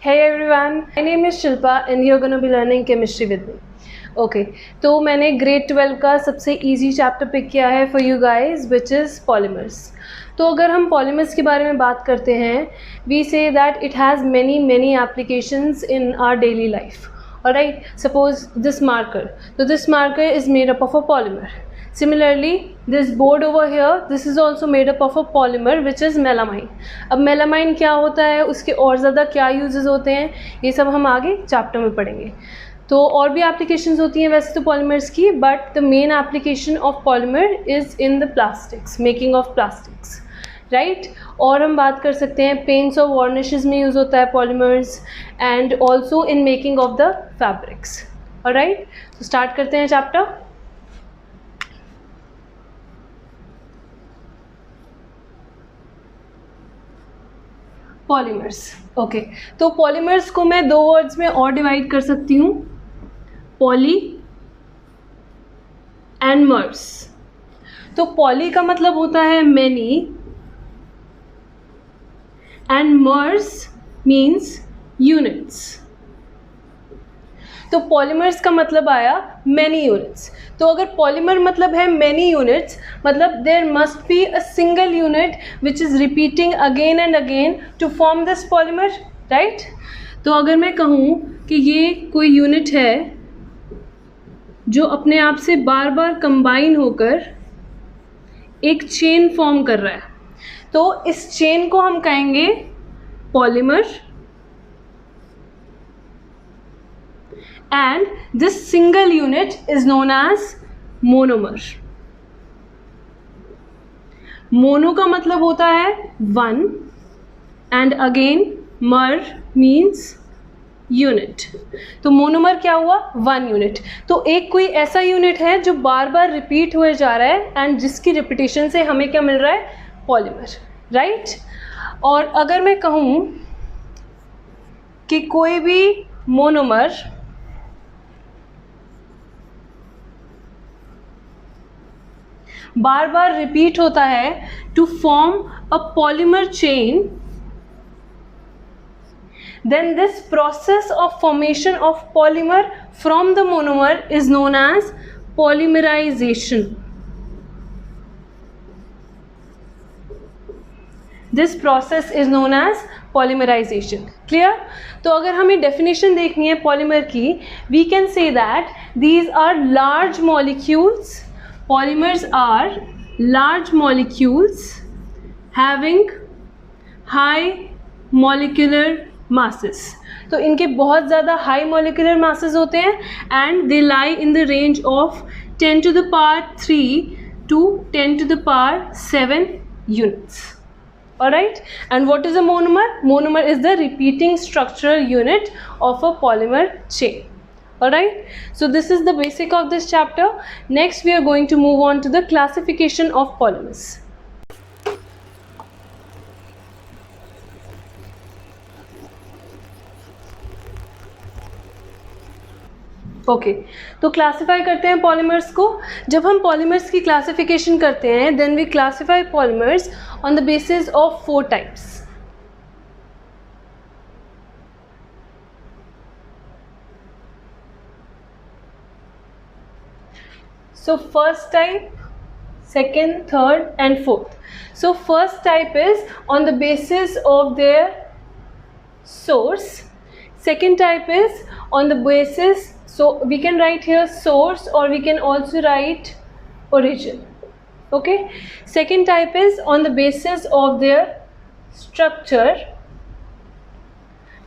Hey everyone, my name is Shilpa and you're going to be learning chemistry with me. Okay, तो मैंने grade 12 का सबसे easy chapter pick किया है for you guys which is polymers. तो अगर हम polymers के बारे में बात करते हैं, we say that it has many applications in our daily life. Alright, suppose this marker. So this marker is made up of a polymer. Similarly, this board over here, this is also made up of a polymer which is melamine. अब melamine क्या होता है, उसके और ज़्यादा क्या uses होते हैं, ये सब हम आगे चैप्टर में पढ़ेंगे. तो और भी applications होती हैं वैसे तो polymers की, but the main application of polymer is in the plastics, making of plastics, right? और हम बात कर सकते हैं paints और varnishes में यूज़ होता है polymers and also in making of the fabrics. Alright, तो start करते हैं chapter. पॉलीमर्स. ओके, तो पॉलीमर्स को मैं दो वर्ड्स में और डिवाइड कर सकती हूँ, पॉली एंड मर्स. तो पॉली का मतलब होता है many and MERS means units. तो पॉलीमर्स का मतलब आया मैनी यूनिट्स. तो अगर पॉलीमर मतलब है मैनी यूनिट्स, मतलब there must be a single unit which is repeating again and again to form this polymer, right? तो अगर मैं कहूँ कि ये कोई यूनिट है जो अपने आप से बार बार कंबाइन होकर एक चेन फॉर्म कर रहा है, तो इस चेन को हम कहेंगे polymer. And this single unit is known as monomer. Mono का मतलब होता है one and again mer means unit. तो monomer क्या हुआ? one unit. तो एक कोई ऐसा यूनिट है जो बार बार रिपीट हुए जा रहा है एंड जिसकी रिपीटेशन से हमें क्या मिल रहा है? Polymer, right? और अगर मैं कहूँ कि कोई भी मोनोमर बार बार रिपीट होता है to form a polymer chain, then this process of formation of polymer from the monomer is known as polymerization. This process is known as polymerization. Clear? तो अगर हमें definition देखनी है polymer की, we can say that these are large molecules. Polymers are large molecules having high molecular masses. तो इनके बहुत ज़्यादा high molecular masses होते हैं and they lie in the range of 10 to the power 3 to 10 to the power 7 units. Alright, and what is a monomer? Monomer is the repeating structural unit of a polymer chain. Alright, so this is the basic of this chapter. Next we are going to move on to the classification of polymers. Okay, तो classify करते हैं polymers को. जब हम polymers की classification करते हैं then we classify polymers on the basis of 4 types. So first type, second, third and fourth. So first type is on the basis of their source. Second type is on the basis, so we can write here source or we can also write origin. Okay. Second type is on the basis of their structure.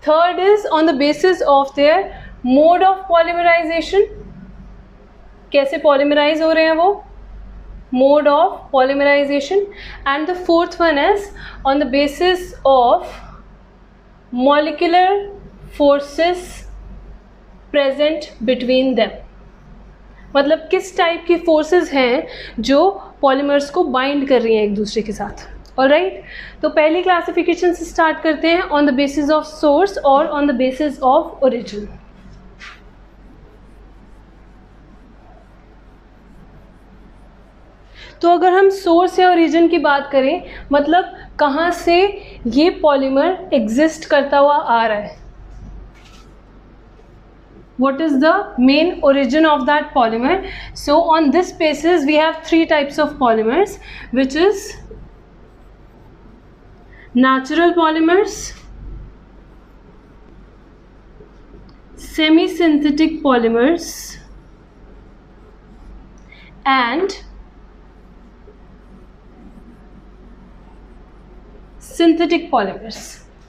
Third is on the basis of their mode of polymerization. कैसे polymerize हो रहे हैं वो, mode of polymerization. And the fourth one is on the basis of molecular forces present between them. मतलब किस type की forces हैं जो पॉलीमर्स को बाइंड कर रही हैं एक दूसरे के साथ. ऑलराइट, तो पहली क्लासिफिकेशन से स्टार्ट करते हैं on the basis of source और on the basis of origin. तो अगर हम सोर्स या ओरिजिन की बात करें, मतलब कहाँ से ये पॉलीमर एग्जिस्ट करता हुआ आ रहा है, what is the main origin of that polymer. So on this basis we have three types of polymers, which is natural polymers, semi-synthetic polymers, and synthetic polymers.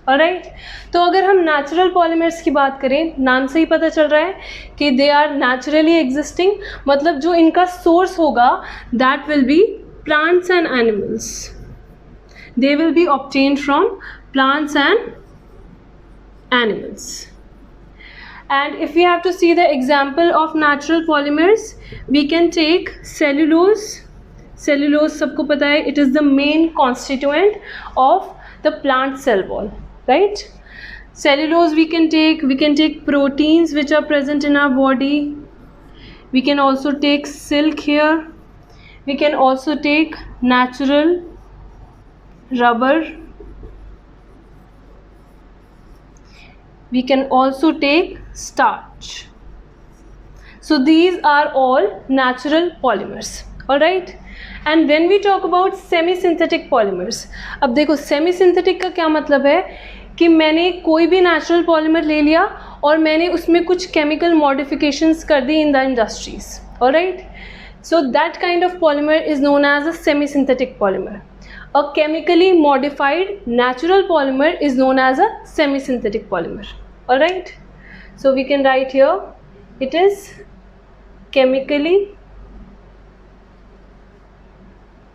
Alright, तो अगर हम नेचुरल पॉलीमर्स की बात करें, नाम से ही पता चल रहा है कि दे आर नेचुरली एग्जिस्टिंग, मतलब जो इनका सोर्स होगा that will be plants and animals, they will be obtained from plants and animals. And if we have to see the example of natural polymers, we can take cellulose. Cellulose सबको पता है, it is the main constituent of the plant cell wall, right? Cellulose we can take proteins which are present in our body. We can also take silk here. We can also take natural rubber. We can also take starch. So these are all natural polymers, all right? And when we talk about semi-synthetic polymers, अब देखो semi-synthetic का क्या मतलब है कि मैंने कोई भी natural polymer ले लिया और मैंने उसमें कुछ chemical modifications कर दी in the industries, all right? So that kind of polymer is known as a semi-synthetic polymer. A chemically modified natural polymer is known as a semi-synthetic polymer. All right, so we can write here, it is chemically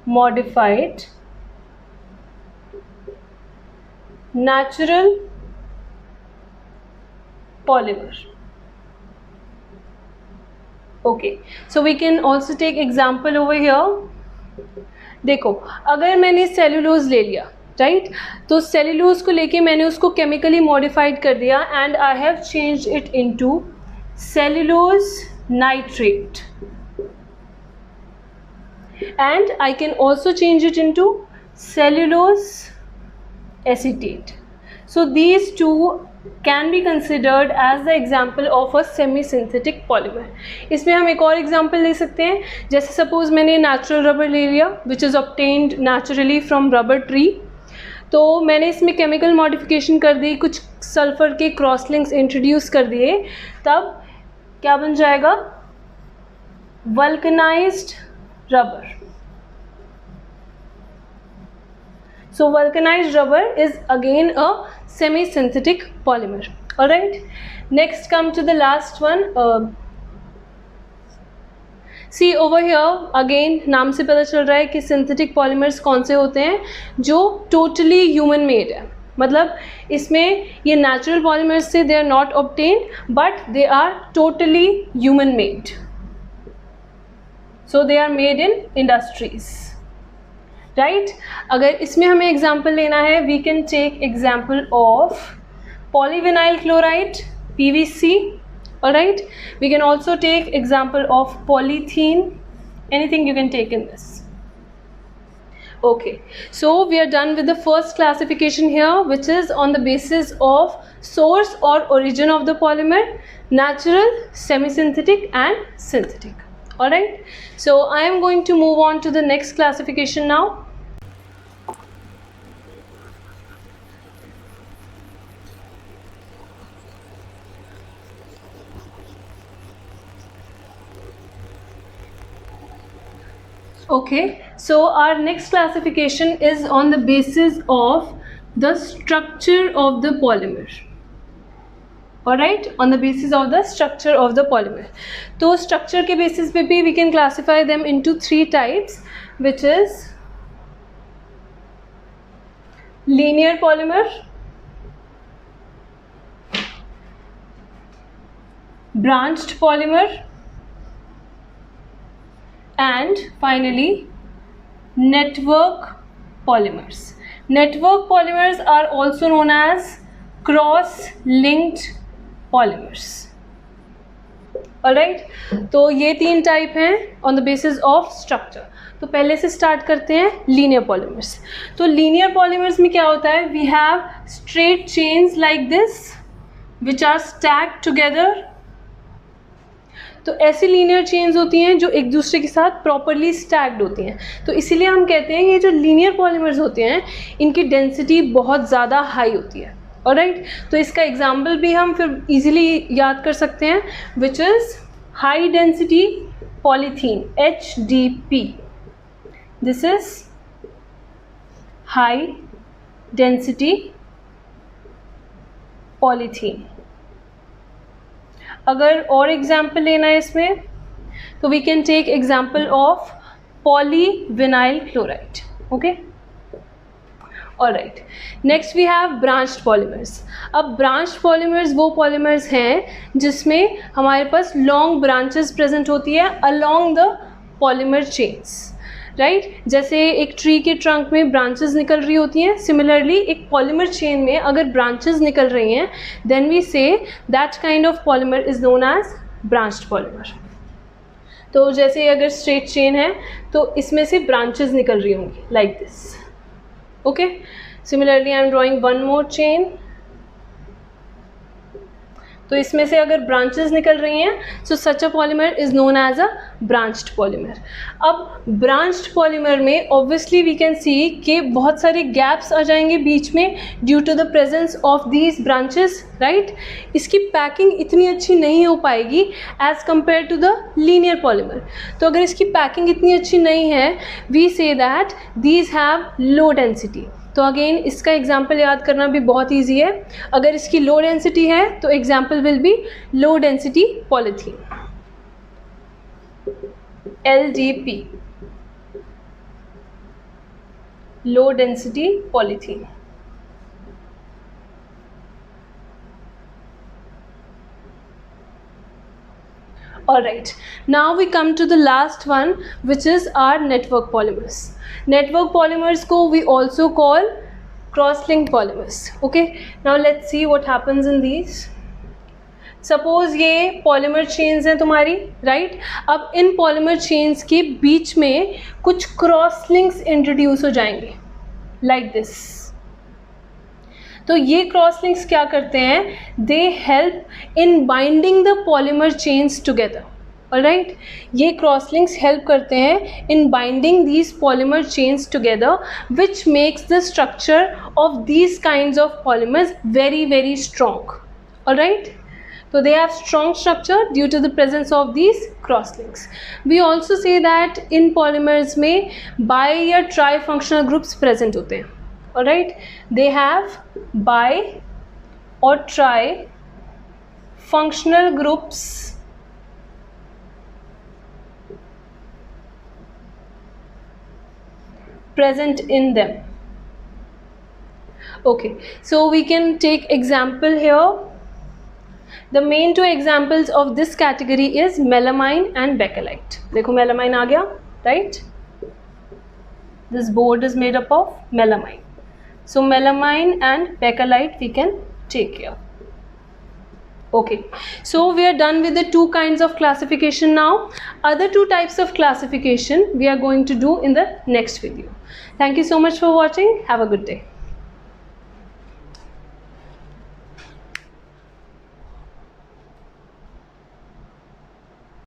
modified natural polymer. Okay, so we can also take example over here. देखो, अगर मैंने cellulose ले लिया, right, तो cellulose को लेके मैंने उसको केमिकली मॉडिफाइड कर दिया and I have changed it into cellulose nitrate, and I can also change it into cellulose acetate. So these two can be considered as the example of a semi-synthetic polymer. इसमें हम एक और example ले सकते हैं, जैसे suppose मैंने natural rubber ले लिया which is obtained naturally from rubber tree, तो मैंने इसमें chemical modification कर दी, कुछ sulfur के cross links introduce कर दिए, तब क्या बन जाएगा? Vulcanized rubber. So vulcanized rubber is again a semi-synthetic polymer. All right. Next, come to the last one. See over here again, नाम से पता चल रहा है कि synthetic polymers कौन से होते हैं, जो totally human made है. मतलब इसमें ये natural polymers से they are not obtained, but they are totally human made. So they are made in industries. Right, अगर इसमें हमें एग्जाम्पल लेना है, we can take example of polyvinyl chloride PVC, alright. We can also take example of polythene, anything you can take in this. Okay, so we are done with the first classification here, which is on the basis of source or origin of the polymer: natural, semi-synthetic and synthetic. Alright, so I am going to move on to the next classification now. Okay, so our next classification is on the basis of the structure of the polymer. Alright, on the basis of the structure of the polymer. तो structure के basis पे भी we can classify them into three types, which is linear polymer, branched polymer, and finally network polymers. Network polymers are also known as cross-linked polymers. Alright, तो ये तीन type हैं on the basis of structure. तो पहले से start करते हैं linear polymers. तो linear polymers में क्या होता है? We have straight chains like this which are stacked together तो ऐसी लीनियर चेन्स होती हैं जो एक दूसरे के साथ प्रॉपरली स्टैक्ड होती हैं, तो इसीलिए हम कहते हैं कि ये जो लीनियर पॉलीमर्स होते हैं इनकी डेंसिटी बहुत ज़्यादा हाई होती है। ऑलराइट, तो इसका एग्जाम्पल भी हम फिर इजीली याद कर सकते हैं, which is high density polythene, HDP। This is high density polythene. अगर और एग्जाम्पल लेना है इसमें तो we can take example of polyvinyl chloride. Okay, alright, next we have branched polymers. अब ब्रांच्ड पॉलीमर्स वो पॉलीमर्स हैं जिसमें हमारे पास लॉन्ग ब्रांचेस प्रेजेंट होती है along the polymer chains, right. जैसे एक ट्री के ट्रंक में ब्रांचेस निकल रही होती हैं, सिमिलरली एक पॉलीमर चेन में अगर ब्रांचेस निकल रही हैं then we say that kind of polymer is known as branched polymer. तो जैसे अगर स्ट्रेट चेन है तो इसमें से ब्रांचेस निकल रही होंगी like this. Okay, similarly I am drawing one more chain, तो इसमें से अगर ब्रांचेस निकल रही हैं so such a polymer is known as a branched polymer. अब ब्रांच्ड पॉलीमर में ऑब्वियसली वी कैन सी कि बहुत सारे गैप्स आ जाएंगे बीच में due to the presence of these branches, right. इसकी पैकिंग इतनी अच्छी नहीं हो पाएगी as compare to the linear polymer. तो अगर इसकी पैकिंग इतनी अच्छी नहीं है we say that these have low density. तो अगेन इसका एग्जाम्पल याद करना भी बहुत ईजी है। अगर इसकी लो डेंसिटी है तो example will be low density polythene, LDP, low density polythene. Alright, now we come to the last one, which is our network polymers. Network polymers को we also call cross-linked polymers. Okay, now let's see what happens in these. Suppose ये polymer chains हैं तुम्हारी, right? अब इन polymer chains के बीच में कुछ cross links introduce हो जाएंगे, like this. तो ये क्रॉस लिंक्स क्या करते हैं, they help in binding the polymer chains together. Alright, ये क्रॉस लिंक्स हेल्प करते हैं in binding these polymer chains together which makes the structure of these kinds of polymers very very strong. Alright, so they have strong structure due to the presence of these cross links. We also say that in polymers में bi या tri functional groups present होते हैं। Alright, they have bi or tri functional groups present in them. Okay, so we can take example here. The main two examples of this category is melamine and bakelite. देखो melamine आ गया, right? This board is made up of melamine. So melamine and bakelite we can take here. Okay, so we are done with the two kinds of classification now. Other two types of classification we are going to do in the next video. Thank you so much for watching. Have a good day.